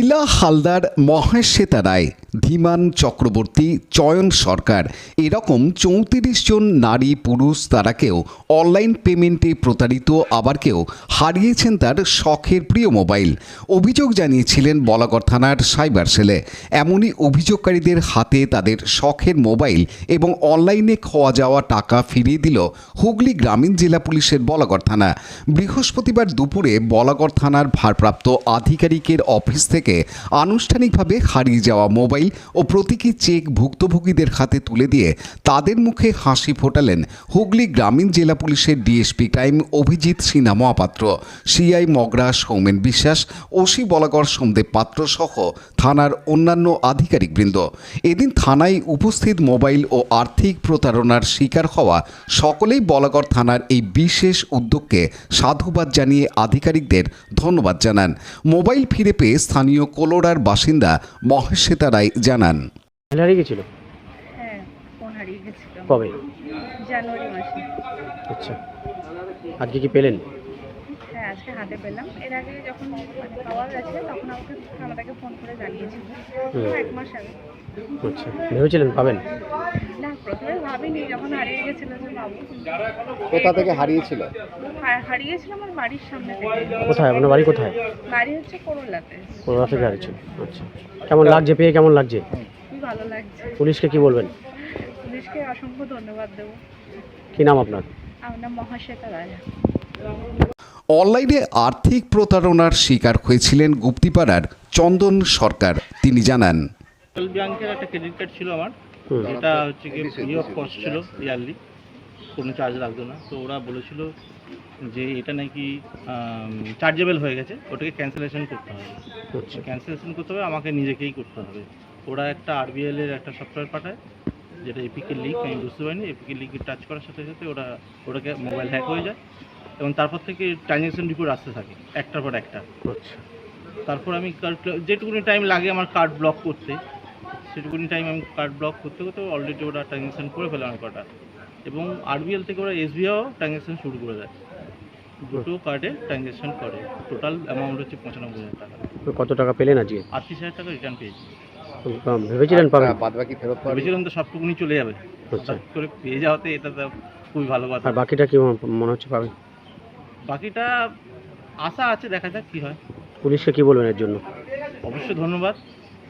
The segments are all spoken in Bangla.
লীলা হালদার, মহেশ্বেতা রায়, ধীমান চক্রবর্তী, চয়ন সরকার এরকম ৩৪ জন নারী পুরুষ তারা কেউ অনলাইন পেমেন্টে প্রতারিত, আবার কেউ হারিয়েছেন তার শখের প্রিয় মোবাইল। অভিযোগ জানিয়েছিলেন বলাগড় থানার সাইবার সেলে। এমনই অভিযোগকারীদের হাতে তাদের শখের মোবাইল এবং অনলাইনে খোয়া যাওয়া টাকা ফিরিয়ে দিল হুগলি গ্রামীণ জেলা পুলিশের বলাগড় থানা। বৃহস্পতিবার দুপুরে বলাগড় থানার ভারপ্রাপ্ত আধিকারিকের অফিস থেকে আনুষ্ঠানিকভাবে হারিয়ে যাওয়া মোবাইল ও প্রতীকী চেক ভুক্তভোগীদের হাতে তুলে দিয়ে তাদের মুখে হাসি ফোটালেন হুগলি গ্রামীণ জেলা পুলিশের DSP crime Abhijit Sinha Mahapatra, CI Magra Soumen Biswas, OC Balagarh Somdev পাত্র সহ থানার অন্যান্য আধিকারিকবৃন্দ। এদিন থানায় উপস্থিত মোবাইল ও আর্থিক প্রতারণার শিকার হওয়া সকলেই বলাগড় থানার এই বিশেষ উদ্যোগকে সাধুবাদ জানিয়ে আধিকারিকদের ধন্যবাদ জানান। মোবাইল ফিরে পেয়ে স্থানীয় কোলোরার বাসিন্দা মহেশ্বেতা রায় জানান, হারিয়ে গেছিল। হ্যাঁ, ফোন হারিয়ে গেছিল। কবে? জানুয়ারি মাসে। আচ্ছা, আজকে কি পেলেন? হ্যাঁ, আজকে হাতে পেলাম। এর আগে যখন পাওয়া গেছে তখন আমাকে ফোন করে জানিয়েছিল। 1 মাস আগে। আচ্ছা, ভেবেছিলেন পাবেন? না, প্রথমে ভাবিনি, যখন হারিয়ে গেছিল যে পাবো। কোথা থেকে হারিয়েছিল? হারিয়েছিল আমার বাড়ির সামনে থেকে। কোথায়? আপনার বাড়ি কোথায়? বাড়ি হচ্ছে করলাতে। কোথা থেকে হারিয়েছিল? আচ্ছা, কেমন লাগছে পেয়ে? কেমন লাগছে? খুবই ভালো লাগছে। পুলিশকে কি বলবেন? পুলিশকে অসংখ্য ধন্যবাদ দেবো। কি নাম আপনার? আমার নাম মহেশ্বেতা রায়। অনলাইনে আর্থিক প্রতারণার শিকার হয়েছিলেন গুপ্তিপাড়ার চন্দন সরকার। তিনি জানান, ব্যাংকের একটা ক্রেডিট কার্ড ছিল আমার, যেটা হচ্ছে কি ফ্রি অফ কস্ট ছিল, ইয়ারলি কোনো চার্জ লাগতো না। তো ওরা বলেছিল যে এটা নাকি চার্জেবল হয়ে গেছে, ওটাকে ক্যান্সেলেশন করতে হবে। ক্যান্সেলেশন করতে হবে আমাকে নিজেকেই করতে হবে। ওরা একটা আরবিএল এর একটা সফটওয়্যার পাঠায়, যেটা এপিকে লিঙ্ক, আমি বুঝতে পারিনি। এপিকে লিঙ্কে টাচ করার সাথে সাথে ওটাকে মোবাইল হ্যাক হয়ে যায় এবং তারপর থেকে ট্রানজ্যাকশন রিপোর্ট আসতে থাকে একটার পর একটা। তারপর আমি যেটুকুনি টাইম লাগে আমার কার্ড ব্লক করতে, সেটুকুনি টাইম আমি কার্ড ব্লক করতে করতে অলরেডি ওরা ট্রানজ্যাকশন করে ফেলে আমার কটা। এবং আরবিএল থেকে ওরা এসবিআইও ট্রানজ্যাকশন শুরু করে দেয়, দুটো কার্ডে ট্রানজ্যাকশন করে। টোটাল অ্যামাউন্ট হচ্ছে 95,000 টাকা। কত টাকা পেলেন আজকে? 38,000 টাকা রিটার্ন পেয়েছি। ভেবেছিলেন পাবেন? বাদবাকি ফেরত পাবেন? ভেবেছিলাম তো সবটুকুনি চলে যাবে, হঠাৎ করে পেয়ে যাওয়াতে এটা তো খুবই ভালো কথা। আর বাকিটা কি মনে হচ্ছে পাবেন? বাকিটা আশা আছে, দেখা যাক কী হয়। পুলিশকে কি বলবেন এর জন্য? অবশ্যই ধন্যবাদ,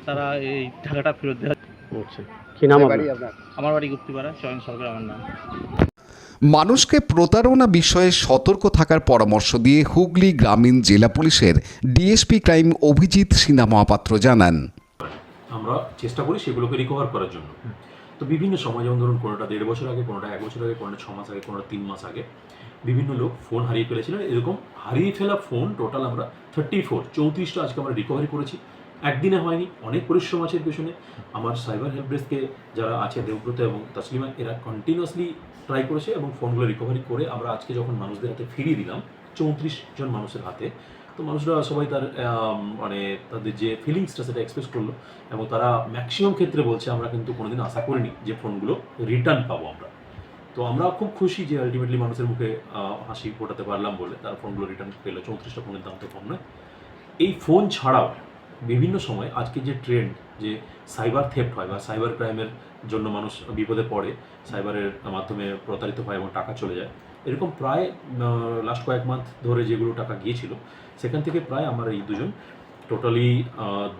তারা এই টাকাটা ফেরত দেওয়ার। আচ্ছা, কি নাম বাড়ি আপনার? আপনার? আমার বাড়ি গুপ্তিপাড়া, চয়ন সরকার আমার নাম। মানুষকে প্রতারণা বিষয়ে সতর্ক থাকার পরামর্শ দিয়ে হুগলি গ্রামীণ জেলা পুলিশের ডিএসপি ক্রাইম অভিজিৎ সিনহা মহাপাত্র জানান, আমরা চেষ্টা করি সেগুলোকে রিকভার করার জন্য। তো বিভিন্ন সময়, যেমন ধরুন কোনোটা 1.5 বছর আগে, কোনোটা 1 বছর আগে, কোনোটা 6 মাস আগে, কোনোটা 3 মাস আগে বিভিন্ন লোক ফোন হারিয়ে ফেলেছিলেন। এরকম হারিয়ে ফেলা ফোন টোটাল আমরা 34টা আজকে আমরা রিকভারি করেছি। একদিনে হয়নি, অনেক পরিশ্রম আছে এর পেছনে। আমার সাইবার হেল্প ডেস্কে যারা আছে, দেবব্রত এবং তসলিমা, এরা কন্টিনিউয়াসলি ট্রাই করেছে এবং ফোনগুলো রিকভারি করে আমরা আজকে যখন মানুষদের হাতে ফিরিয়ে দিলাম, 34 জন মানুষের হাতে, তো মানুষরা সবাই তার মানে তাদের যে ফিলিংসটা সেটা এক্সপ্রেস করলো এবং তারা ম্যাক্সিমাম ক্ষেত্রে বলছে আমরা কিন্তু কোনোদিন আশা করিনি যে ফোনগুলো রিটার্ন পাবো আমরা। তো আমরা খুব খুশি যে আলটিমেটলি মানুষের মুখে হাসি ফোটাতে পারলাম বলে তার ফোনগুলো রিটার্ন পেলো। 34টা ফোনের দাম তো কম নয়। এই ফোন ছাড়াও বিভিন্ন সময় আজকে যে ট্রেন্ড, যে সাইবার থেফট হয় বা সাইবার ক্রাইমের জন্য মানুষ বিপদে পড়ে, সাইবারের মাধ্যমে প্রতারিত হয় এবং টাকা চলে যায়, এরকম প্রায় লাস্ট কয়েক মান্থ ধরে যেগুলো টাকা গিয়েছিল সেখান থেকে প্রায় আমার এই দুজন টোটালি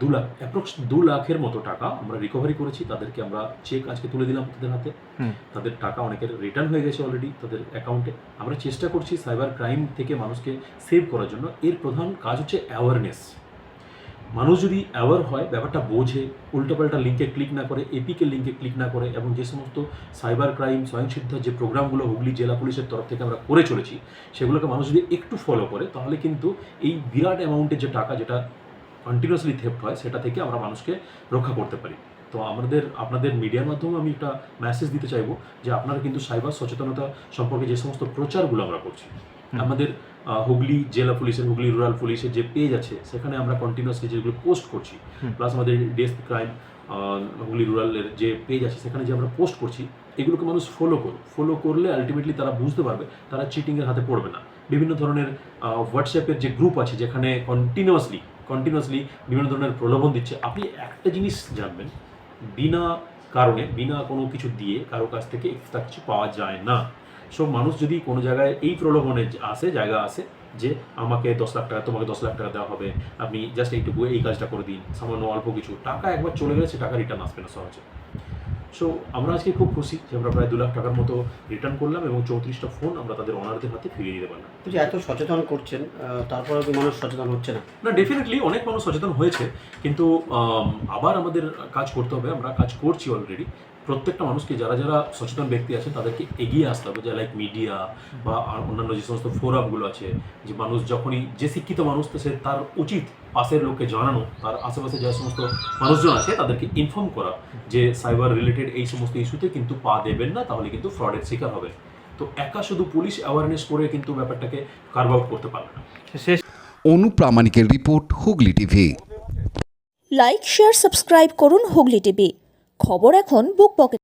2 লাখ, অ্যাপ্রক্স 2 লাখের মতো টাকা আমরা রিকভারি করেছি। তাদেরকে আমরা চেক আজকে তুলে দিলাম তাদের হাতে। তাদের টাকা অনেকের রিটার্ন হয়ে গেছে অলরেডি তাদের অ্যাকাউন্টে। আমরা চেষ্টা করছি সাইবার ক্রাইম থেকে মানুষকে সেভ করার জন্য। এর প্রধান কাজ হচ্ছে অ্যাওয়ারনেস। মানুষ যদি অ্যাওয়ার হয়, ব্যাপারটা বোঝে, উল্টোপাল্টা লিঙ্কে ক্লিক না করে, এপিকে লিঙ্কে ক্লিক না করে, এবং যে সমস্ত সাইবার ক্রাইম স্বয়ংসিদ্ধ যে প্রোগ্রামগুলো হুগলি জেলা পুলিশের তরফ থেকে আমরা করে চলেছি সেগুলোকে মানুষ যদি একটু ফলো করে, তাহলে কিন্তু এই বিরাট অ্যামাউন্টের যে টাকা যেটা কন্টিনিউয়াসলি থেফট হয় সেটা থেকে আমরা মানুষকে রক্ষা করতে পারি। তো আপনাদের মিডিয়ার মাধ্যমে আমি একটা মেসেজ দিতে চাইবো যে আপনারা কিন্তু সাইবার সচেতনতা সম্পর্কে যে সমস্ত প্রচারগুলো আমরা করছি, আমাদের হুগলি জেলা পুলিশের, হুগলি রুরাল পুলিশের যে পেজ আছে সেখানে আমরা কন্টিনিউয়াসলি যেগুলো পোস্ট করছি, প্লাস আমাদের ডিএসপি ক্রাইম হুগলি রুরালের যে পেজ আছে সেখানে যে আমরা পোস্ট করছি, এগুলোকে মানুষ ফলো করলে আলটিমেটলি তারা বুঝতে পারবে তারা চিটিংয়ের হাতে পড়বে না। বিভিন্ন ধরনের হোয়াটসঅ্যাপের যে গ্রুপ আছে যেখানে কন্টিনিউয়াসলি কন্টিনিউয়াসলি বিভিন্ন ধরনের প্রলোভন দিচ্ছে। আপনি একটা জিনিস জানবেন, বিনা কারণে বিনা কোনো কিছু দিয়ে কারো কাছ থেকে এক্সট্রা কিছু পাওয়া যায় না। সো মানুষ যদি কোনো জায়গায় এই প্রলোভনে জায়গা আসে যে আমাকে 10 লাখ টাকা, তোমাকে 10 লাখ টাকা দেওয়া হবে, আপনি জাস্ট এইটুকু এই কাজটা করে দিন, সামান্য অল্প কিছু টাকা একবার চলে গেলে সে টাকা রিটার্ন আসবে না সহজে। সো আমরা আজকে খুব খুশি যে আমরা প্রায় 2 লাখ টাকার মতো রিটার্ন করলাম এবং 34টা ফোন আমরা তাদের ওনারদের হাতে ফিরিয়ে দিতে পারলাম। যে এত সচেতন করছেন, তারপরেও কি মানুষ সচেতন হচ্ছে না? না, ডেফিনেটলি অনেক মানুষ সচেতন হয়েছে, কিন্তু আবার আমাদের কাজ করতে হবে। আমরা কাজ করছি অলরেডি। প্রত্যেকটা মানুষকে, যারা যারা সচেতন ব্যক্তি আছেন তাদেরকে এগিয়ে আসতে হবে, যে লাইক মিডিয়া বা অন্যান্য যে সমস্ত ফোরামগুলো আছে, যে মানুষ যখনই, যে শিক্ষিত মানুষ, তো সে তার উচিত পাশের লোককে জানানো, তার আশেপাশে যে সমস্ত মানুষজন আছে তাদেরকে ইনফর্ম করা যে সাইবার রিলেটেড এই সমস্ত ইস্যুতে কিন্তু পা দেবেন না, তাহলে কিন্তু ফ্রডের শিকার হবে। তো একা শুধু পুলিশ অ্যাওয়ারনেস করে কিন্তু ব্যাপারটাকে কার্ভ আউট করতে পারবে না। শেষ অনুপ্রামাণিকের report, Hooghly TV. Like, share, subscribe করুন হুগলি টিভি। খবর এখন বুক পকেট।